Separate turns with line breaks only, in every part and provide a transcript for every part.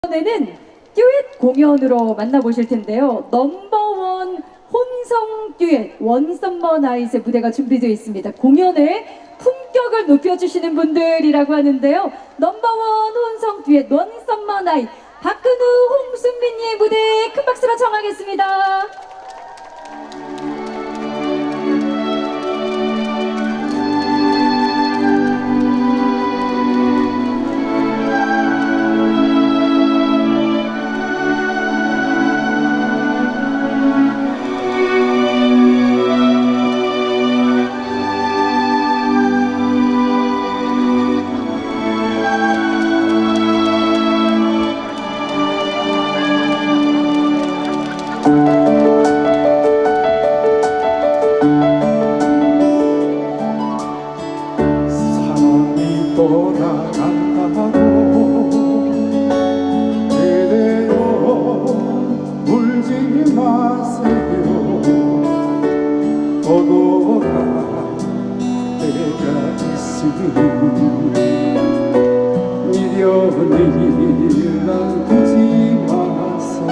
이번에는 듀엣 공연으로 만나보실 텐데요. 넘버원 혼성 듀엣 원썸머 나잇의 무대가 준비되어 있습니다. 공연의 품격을 높여주시는 분들이라고 하는데요. 넘버원 혼성 듀엣 원썸머 나잇 박근우, 홍순민의 무대 큰 박수로 청하겠습니다.
미련을 남기지 마세요.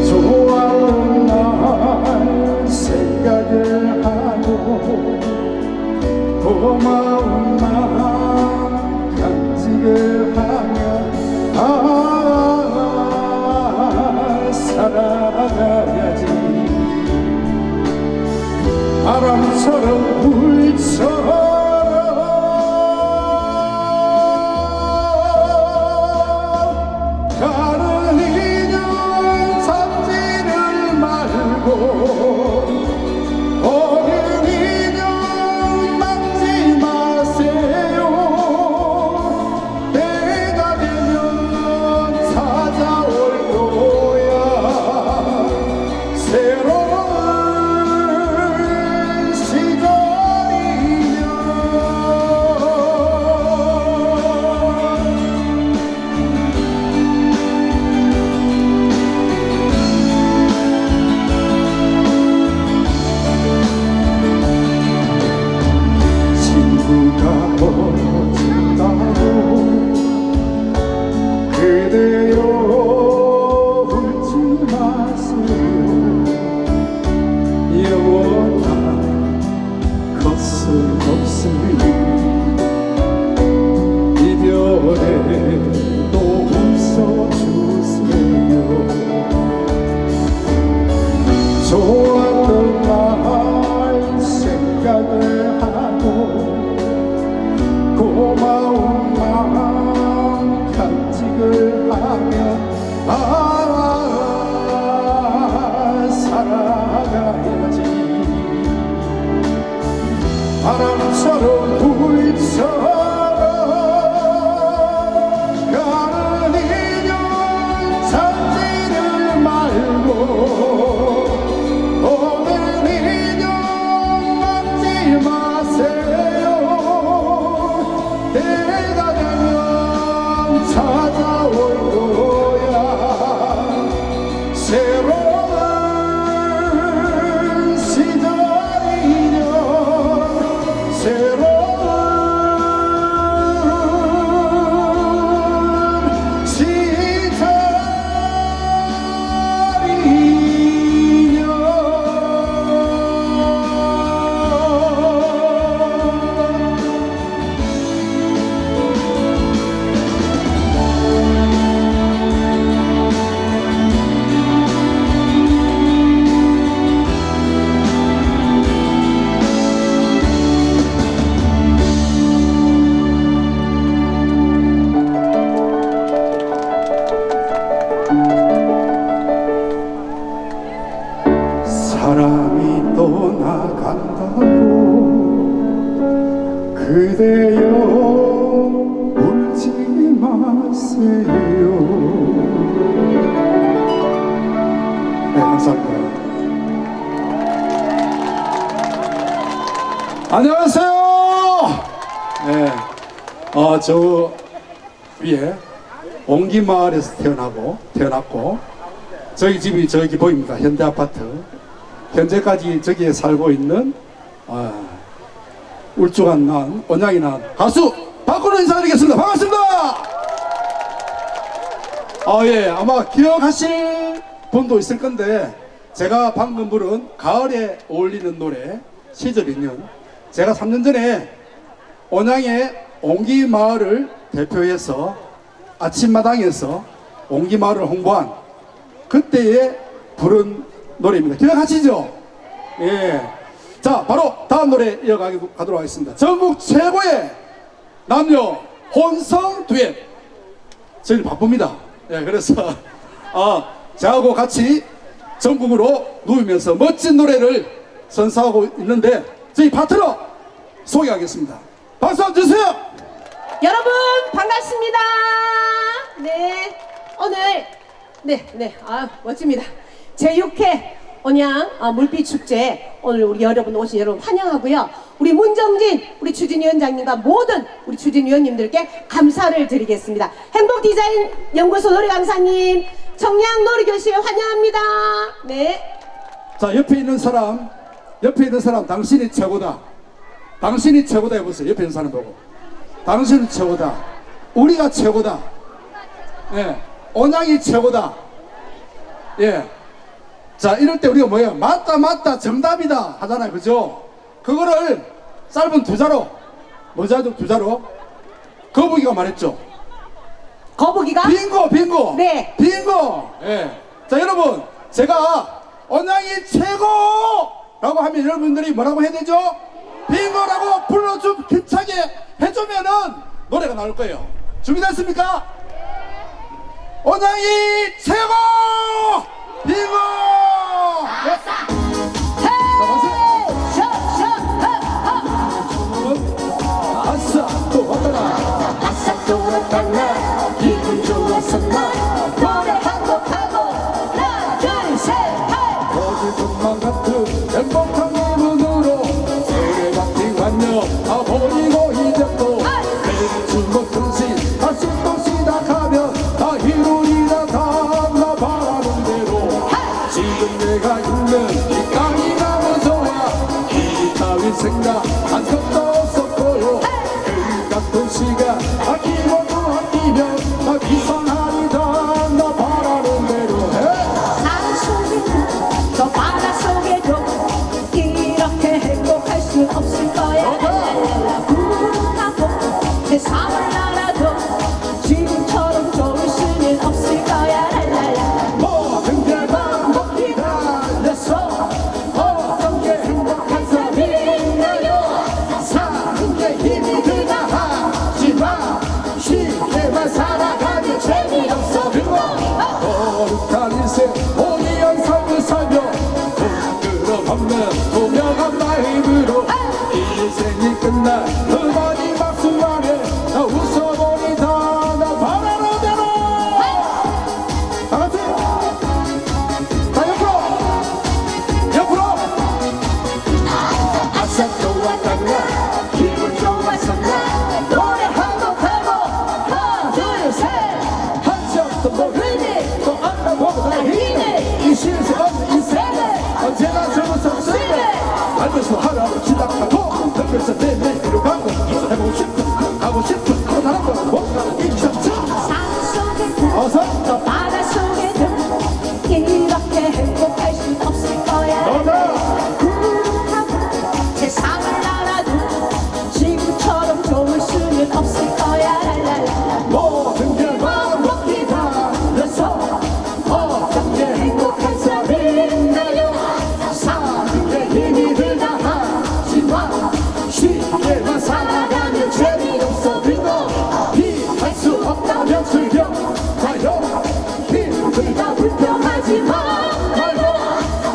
좋아하는 날 생각을 하고 고마운 날 간직을 하며 살아가야지. 바람처럼 물처럼 가는 인연 잡지를 말고 어린 인연 막지 마세요. 때가 되면 찾아올 거야. 새로운 그대여 울지 마세요. 영원한 것은 없으니 이별에도 웃어주세요. 좋았던 날 생각을 하고 고마운 마음 간직을 하며 살아가야지. 바람처럼 불처럼 가는 인연 잡지를 말고 오늘 인연 막지 마세요. 때가 되면 찾아올 거야. 새로운 시절이면 새로운 사람이 떠나간다고 그대여 울지 마세요. 네, 감사합니다. 안녕하세요. 네, 저 위에 옹기마을에서 태어났고 저희 집이 저기 보입니다. 현대아파트. 현재까지 저기에 살고 있는 울쭉한 난, 언양이 난 가수 박근우 인사드리겠습니다. 반갑습니다. 예, 아마 기억하실 분도 있을 건데 제가 방금 부른 가을에 어울리는 노래 시절인연, 제가 3년 전에 온양의 옹기마을을 대표해서 아침마당에서 옹기마을을 홍보한 그때에 부른 노래입니다. 기억하시죠? 예. 자, 바로 다음 노래 이어가도록 하겠습니다. 전국 최고의 남녀 혼성 듀엣. 저희 바쁩니다. 예, 그래서 저하고 같이 전국으로 누우면서 멋진 노래를 선사하고 있는데 저희 파트너 소개하겠습니다. 박수 한번 주세요.
여러분 반갑습니다. 네, 오늘 멋집니다. 제6회 온양 물빛 축제, 오늘 우리 여러분 오신 여러분 환영하고요. 우리 문정진 우리 추진위원장님과 모든 우리 추진위원님들께 감사를 드리겠습니다. 행복디자인연구소 노래강사님, 청량놀이교실 환영합니다. 네.
자, 옆에 있는 사람 당신이 최고다. 당신이 최고다 해보세요. 옆에 있는 사람 보고. 당신은 최고다. 우리가 최고다. 예, 온양이 최고다. 예. 자, 이럴 때 우리가 뭐예요? 맞다 정답이다 하잖아요. 그죠? 그거를 짧은 두 자로, 뭐자도 두 자로, 거북이가 말했죠.
거북이가?
빙고.
네.
빙고. 예. 자, 여러분, 제가 온양이 최고라고 하면 여러분들이 뭐라고 해야 되죠? 빙고라고 불러좀 힘차게 해주면은 노래가 나올 거예요. 준비됐습니까? 온양이 최고! 빙고! 네. 아싸 또 왔다나,
아싸 또 왔다나, 기분 좋아서 나 노래 한곡하고 하나 둘셋
어제것만 같은 행복한 기분으로 세계바퀴 완료 버리고 이제 또 내주고 등신 다시 또 시작하면 다 이루리라 나 바라는 대로 지금 내가 있는 이 땅이 너무 좋아 이 따윈 생각 한 컷도 없었고요 그 같은 시간 기분도 아끼면 나 비상하리다 나 바라는 대로
산 속에도 저 바다 속에도 이렇게 행복할 수 없을 거야. 랄랄랄라 불하고 세상을 알아도 지금처럼 좋을 수는 없을 거야. 랄랄라
모든 게 반복이 달렸어
어떤 게 행복한 삶이 있나요?
사는 게 힘이 드나 하지만 쉽게만 살아가면
재미없어 그거
거룩한 인생 오니한 삶을 살며 부끄럼 없는 투명한 마음으로 인생이 끝날 그 마지막 순간에 나 웃어버리다 나 바라는 대로 다같이 자 옆으로
아싸 또 왔다나 기분 좋아서 나 노래 한곡하고 하나 둘셋
한시도 모르니 또 안다고
달리네
이 실수 없는 인생은 언제나 젊었었으니 알면서 하루 지나가고 늙면서 내 내일로 가고 해보고 싶은 또 다른 건 뭔가는 잊혔죠.
산속에도
어서
또 바닷속에도 이렇게 행복할 수 없을 거야.
너다
구름하고 세상을 알아도 지금처럼 좋을 수는 없을 거야. 랄랄라
모든 게 반복이 달려서 어떤 게 행복한 삶이 있나요? 사는 게 힘이 드나 하지만 쉽게만 살아가면 재미없어 빙고 피할 수 없다면 즐겨 과연 힘들다 불평하지 말고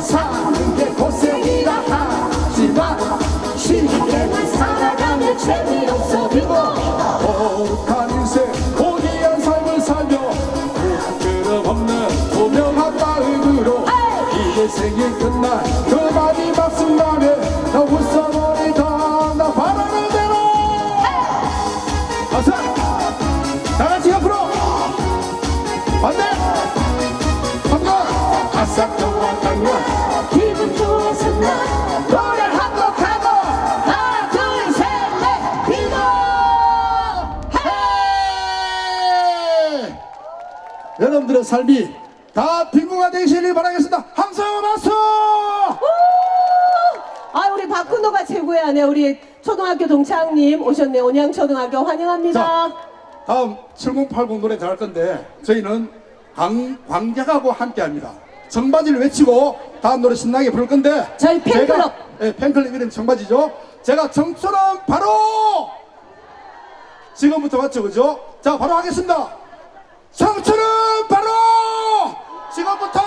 사는 게 고생이라 하지만 쉽게만 살아가면 재미없어 빙고 거룩한 인생 고귀한 삶을 살며 부끄럼 없는 투명한 마음으로 이 인생이 끝날 그 마지막 순간에 나 웃어버리다 나 바라는 대로 어서 다같이 옆으로 반대 한번 아싸 또 왔다나
기분 좋아서 나 노래 한곡하고 하나 둘셋넷 비고
여러분들의 삶이 다 빙고가 되시길 바라겠습니다. 함성 박수!
아, 우리 박근호가 최고야. 네, 우리 초등학교 동창님 오셨네. 온양초등학교 환영합니다.
자, 다음 7080 노래 잘할 건데 저희는 광작하고 함께 합니다. 청바지를 외치고 다음 노래 신나게 부를 건데
저희 팬클럽.
팬클럽 이름 청바지죠. 제가 청춘은 바로 지금부터 맞죠, 그죠? 자, 바로 하겠습니다. 청춘은 바로 지금부터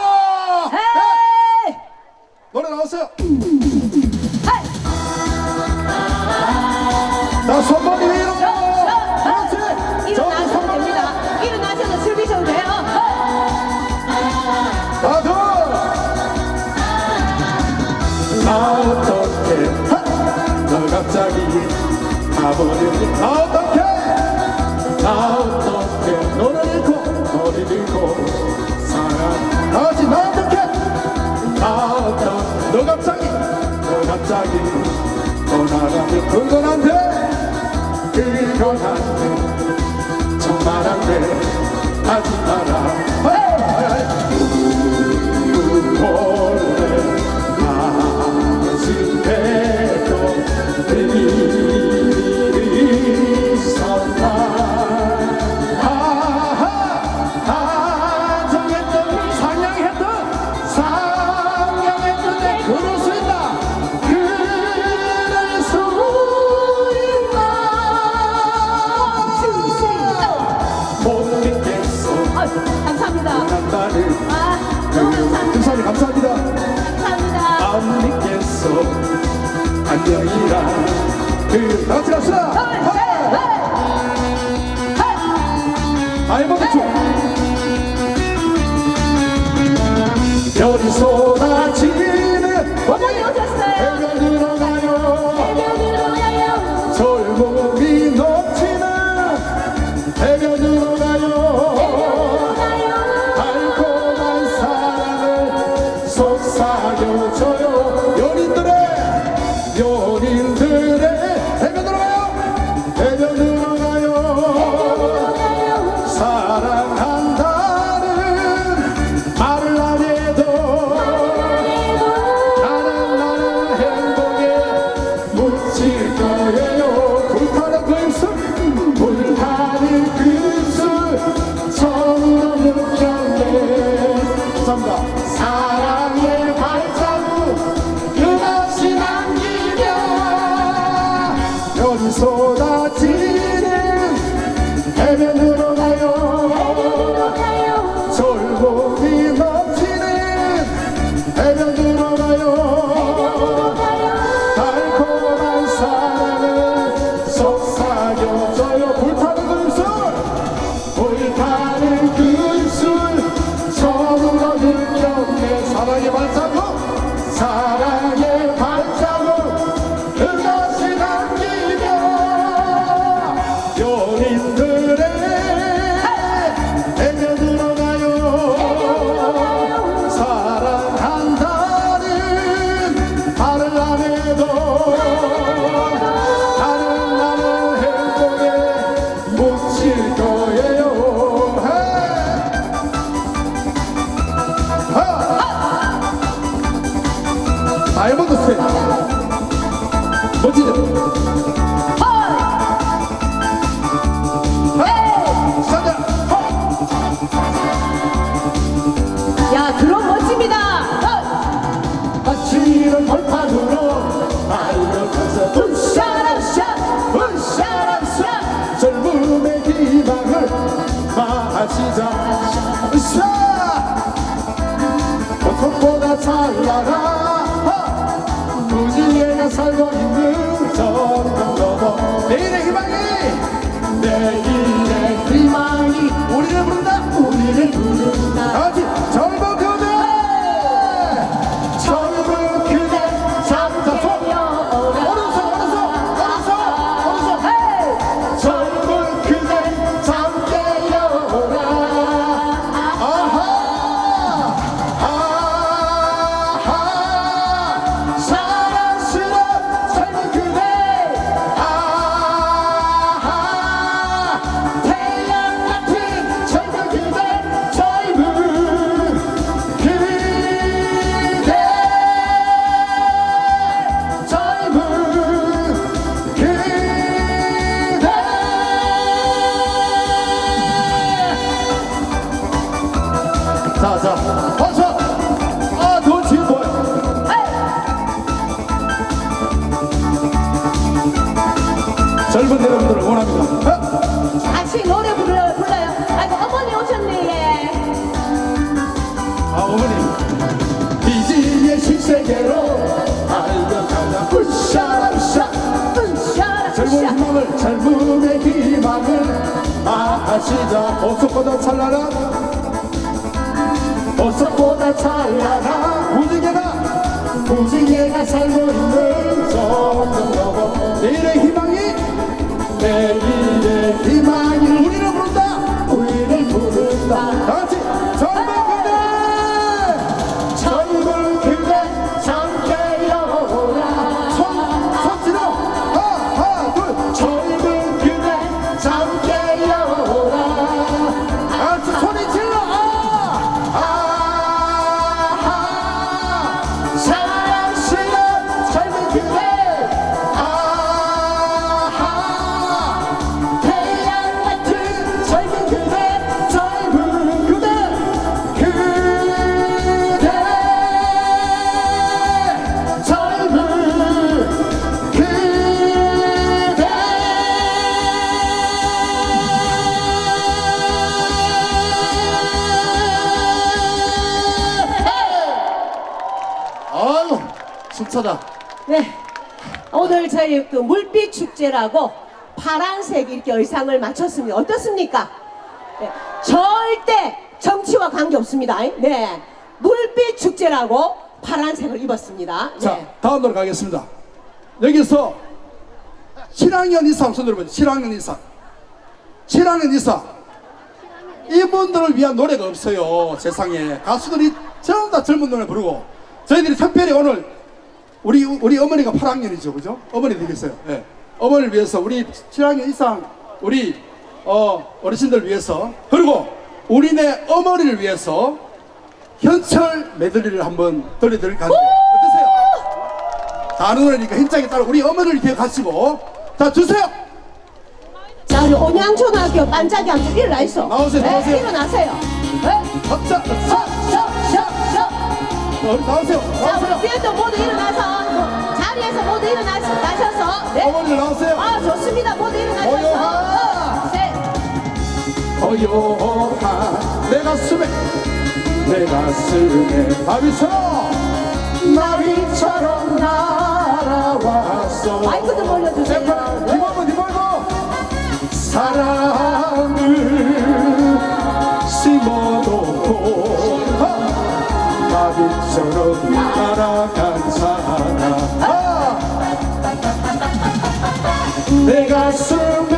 헤이!
노래 나왔어요. 자, 손머리 위로. 그렇지.
일어나셔도 됩니다. 일어나셔도 즐기셔도 돼요.
하나, 둘. 나 어떡해. 너 갑자기 가버리니. 나 어떡해. 나 어떡해. 너를 잃고 너를 잃고 사랑. 다 같이 나 어떡해. 나 어떡해. 너 갑자기 떠나가면 그건 안 돼. 그건 안 돼. 정말 안 돼. 하지 마라. 몰래 아직도 일이 있었나. 상냥했던 내 그럴 수 있다. 그럴 수 있나. 못 믿겠어.
감사합니다.
나를
너무 감사합니다.
등산이 감사합니다.
감사합니다.
안 믿겠어. 안녕이라 다 같이 갑시다. 알버트 별이 쏟아지는
어머니 오셨어요.
해변으로 가요.
해변으로 가요.
젊음이 넘치는 해변으로 가요.
해변으로 가요.
달콤한 사랑을 속삭여줘요. 연인들의 해변으로 가요. 해변으로 가요. 사랑한다는 말을 안 해도 나는 행복에 묻힐 거예요. 불타는 그 입술, 불타는 그 입술 처음으로 느꼈네. 감사합니다. 사랑의 발자국 끝없이 남기며 별이 쏟아지는 해변으로 가요. 젊음이 넘치는 해변으로 가요. 달콤한 사랑을 속삭여줘요. 불타는 그 입술, 불타는 그 입술 처음으로 느꼈네. 사랑의 발자국, 사랑의 발자국 끝없이 남기며 연인들의 해변으로 가요. 사랑한다는 말을 안 해도 나는 행복에 묻힐 거예요. 다이아몬드 스테이지 멋지죠? 시작!
야, 드럼 멋집니다.
거칠은 벌판으로 달려가서
샤라샤,
샤라샤 젊음의 희망을 마시자. 샤 보석보다 찬란한 무지개가 살고 있는 전경 넘어 내일의 희망이 내일의 희망이 우리를 부른다. 우리를 부른다. 다같이 젊은 그대 젊은 그대 잠자서 오른손 젊은 그대 잠 깨어라. 아하 사랑스러운 젊은 그대. 아하 시작. 보석보다 찬란한
보석보다 찬란한 무지개가 살고 있는 정정여고
내일의 희망이
내일의 희망이
우리를 부른다.
우리를 부른다.
다같이
젊은 그대 함께 여라
손 질러. 하나 둘.
젊은 그대 함께 여라
다같이 소리 질러.
사랑스러운 젊은 그대 태양 같은 젊은 그대 젊은 그대 젊은 그대
아유 숨차다.
네. 오늘 저희 그 물빛 축제라고 파란색 이렇게 의상을 맞췄습니다. 어떻습니까? 네. 절대 정치와 관계 없습니다. 네. 물빛 축제라고 파란색을 입었습니다. 네.
자 다음으로 가겠습니다. 여기서 7학년 이상 손 들어보세요. 7학년 이상. 7학년 이상. 이분들을 위한 노래가 없어요. 세상에. 가수들이 전부 다 젊은 노래 부르고 저희들이 특별히 오늘 우리 어머니가 8학년이죠. 그죠? 어머니 되겠어요. 예. 어머니를 위해서 우리 7학년 이상 우리 어르신들 위해서 그리고 우리네 어머니를 위해서 현철 메들리를 한번 들려드릴까 하는데 어떠세요? 다 아는 노래니까 힘차게 따라 우리 어머니를 기억하시고 자 주세요.
자, 우리 온양초등학교 반짝이 함께 일어나 있어.
나오세요,
네,
나오세요.
일어나세요. 네.
자, 나오세요.
자, 우리 뒤에도 모두 일어나서 자리에서 모두 일어나셔서 네.
어머니들 나오세요.
아, 좋습니다. 모두 일어나셔서
고요한.
셋.
고요한 내 가슴에
나비처럼 날아왔어
마이크 좀 올려주세요.
이모고
사랑을 심어놓고 나비처럼 날아간 사람 내 가슴에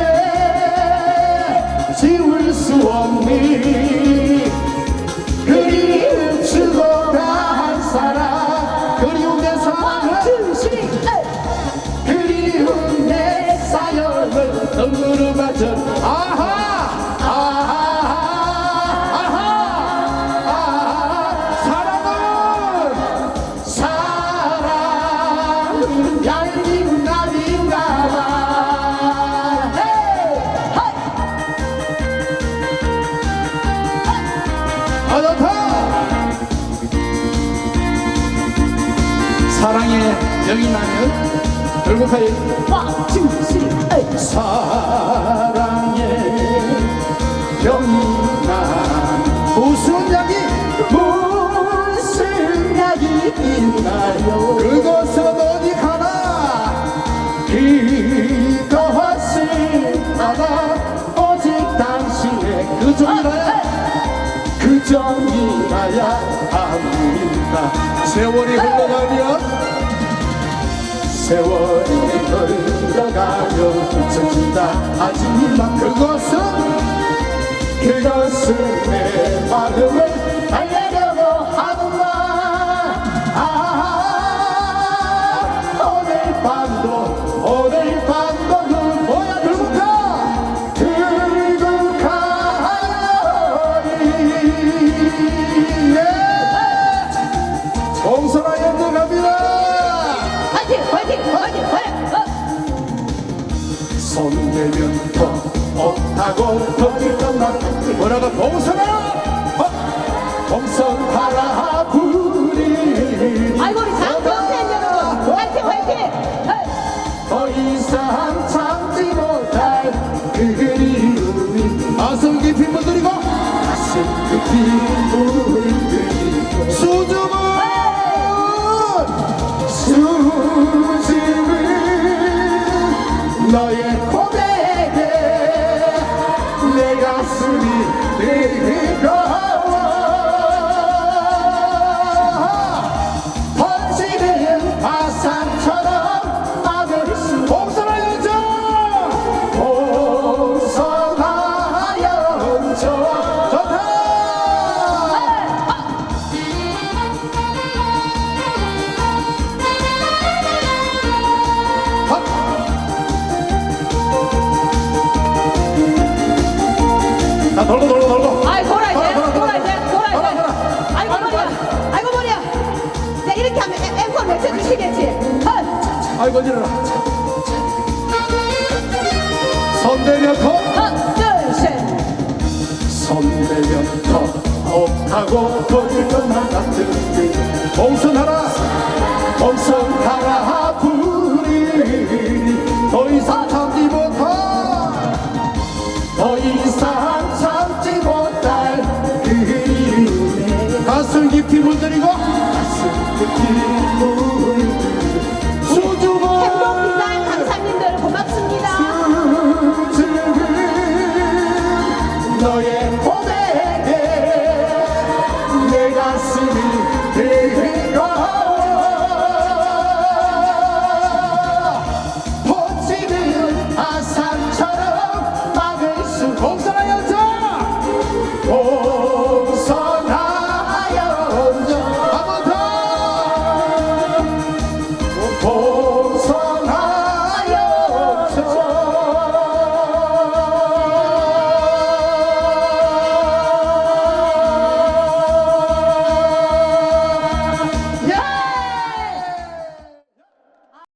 지울 수 없니 그리움 주고 간 사람 그리움 내 사랑을 그리움 내 사연을 눈으로 맞은 사랑은 얄미운 나비인가봐
사랑에 병이 나면 결국하여
사랑에 병이 난 무슨 약이 있나요
그것은 어디 가나
그것은 하나 오직 당신의 그 정이라야 합니다
세월이 흘러가면
세월이 흘러가며 잊혀진다 하지만 그것은 내 마음을 달래려고 하는가 오늘 밤도 그 뭐야 들국하여이
공선아 연대 갑니다.
화이팅! 화이팅! 화이팅! 화이팅!
손 내면 더 없다고 거기 떠나
뭐라고 공선아
공선 바라 부리
아이고, 우리 장병팬 여러분! 화이팅! 화이팅!
더 이상 참지 못할 그 그리움이
가슴 깊이 물들이고
가슴 깊이 물들이고
수줍은
수줍은 너의 고백에 내
가슴이 뜨거워 번지는 바상처럼 막을 수 봉선하여 줘 봉선하여 줘 좋다 자 돌고 돌고 돌고
아이 돌아야 돼
돌아, 돌아,
돌아야 돼
돌아,
돌아야 돼
돌아.
아이고 머리야 아이고 머리야 자 이렇게 하면 앵콜 외쳐주시겠지
아이고 어지러라 손대면 더
하나 둘셋
손대면 더 혹하고 돌던 같은 봉선하라 봉선하라 부르리